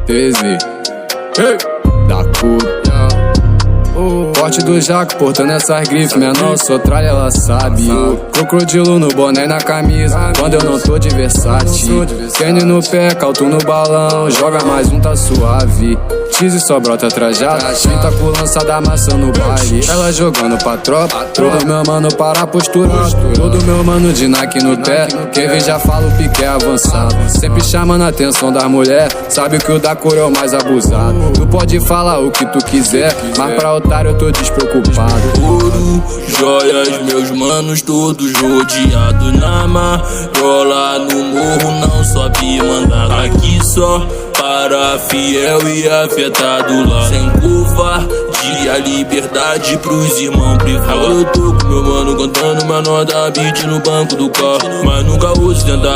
TZ, hey, da cor. Forte do Jaco, portando essas grifes. Menor, sou tralha, ela sabe. Crocodilo no boné e na camisa, quando eu não tô de Versace. Kenny no pé, calto no balão, joga mais um, tá suave. Cheese só brota trajada, pinta com lança da maçã no baile. Ela jogando pra tropa, todo meu mano para a postura. Todo meu mano de Nike no pé, quem vem já fala o pique é avançado. Sempre chamando a atenção das mulher, sabe que o da cor é o mais abusado. Tu pode falar o que tu quiser, mas pra otário eu tô despreocupado. Ouro, joias, meus manos todos rodeados na marola. No morro não sobe mandar aqui só para fiel e afetado lá. Sem covardia, a liberdade pros irmãos privados. Eu tô com meu mano cantando menor da beat no banco do carro, mas nunca uso tentar